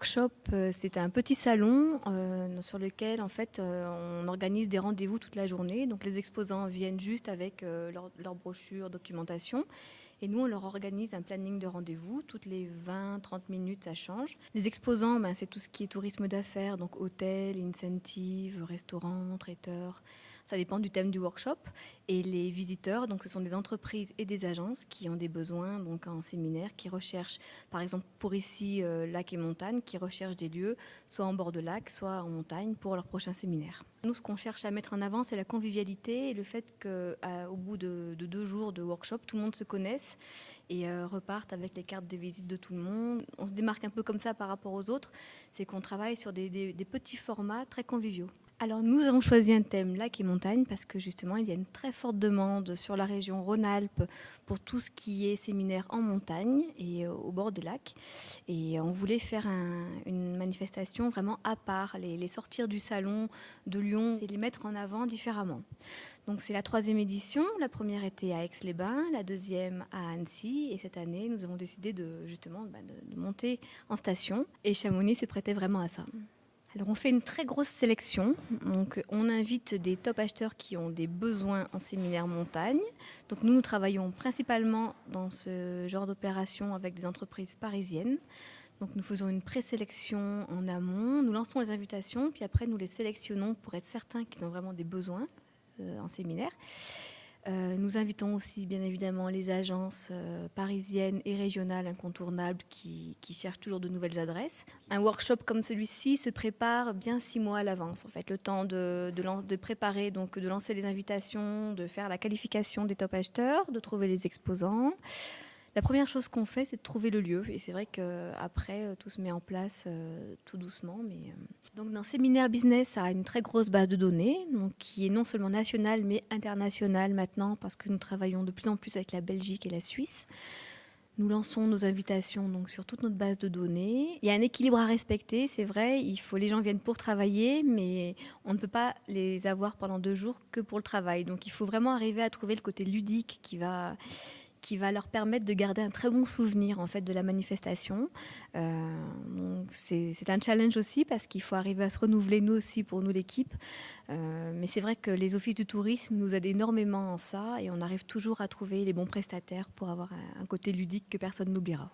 workshop, c'est un petit salon sur lequel en fait on organise des rendez-vous toute la journée. Donc les exposants viennent juste avec leur brochure, documentation. Et nous, on leur organise un planning de rendez-vous. Toutes les 20-30 minutes, ça change. Les exposants, c'est tout ce qui est tourisme d'affaires, donc hôtel, incentive, restaurant, traiteur. Ça dépend du thème du workshop. Et les visiteurs, donc ce sont des entreprises et des agences qui ont des besoins donc en séminaire, qui recherchent, par exemple pour ici, lac et montagne, qui recherchent des lieux, soit en bord de lac, soit en montagne, pour leur prochain séminaire. Nous, ce qu'on cherche à mettre en avant, c'est la convivialité et le fait qu'au bout de 2 jours de workshop, tout le monde se connaisse et repartent avec les cartes de visite de tout le monde. On se démarque un peu comme ça par rapport aux autres, c'est qu'on travaille sur des petits formats très conviviaux. Alors nous avons choisi un thème lac et montagne parce que justement il y a une très forte demande sur la région Rhône-Alpes pour tout ce qui est séminaire en montagne et au bord des lacs. Et on voulait faire une manifestation vraiment à part, les sortir du salon de Lyon et les mettre en avant différemment. Donc c'est la 3e édition. La première était à Aix-les-Bains, la 2e à Annecy. Et cette année, nous avons décidé de monter en station. Et Chamonix se prêtait vraiment à ça. Alors on fait une très grosse sélection. Donc on invite des top acheteurs qui ont des besoins en séminaire montagne. Donc nous travaillons principalement dans ce genre d'opération avec des entreprises parisiennes. Donc nous faisons une présélection en amont, nous lançons les invitations, puis après nous les sélectionnons pour être certains qu'ils ont vraiment des besoins en séminaire. Nous invitons aussi bien évidemment les agences parisiennes et régionales incontournables qui cherchent toujours de nouvelles adresses. Un workshop comme celui-ci se prépare bien 6 mois à l'avance. En fait, le temps de préparer, donc de lancer les invitations, de faire la qualification des top acheteurs, de trouver les exposants. La première chose qu'on fait, c'est de trouver le lieu. Et c'est vrai qu'après, tout se met en place tout doucement. Donc, dans Séminaire Business, ça a une très grosse base de données, donc, qui est non seulement nationale, mais internationale maintenant, parce que nous travaillons de plus en plus avec la Belgique et la Suisse. Nous lançons nos invitations donc, sur toute notre base de données. Il y a un équilibre à respecter, c'est vrai. Les gens viennent pour travailler, mais on ne peut pas les avoir pendant 2 jours que pour le travail. Donc, il faut vraiment arriver à trouver le côté ludique qui va leur permettre de garder un très bon souvenir en fait de la manifestation. Donc c'est un challenge aussi parce qu'il faut arriver à se renouveler nous aussi pour nous l'équipe. Mais c'est vrai que les offices du tourisme nous aident énormément en ça et on arrive toujours à trouver les bons prestataires pour avoir un côté ludique que personne n'oubliera.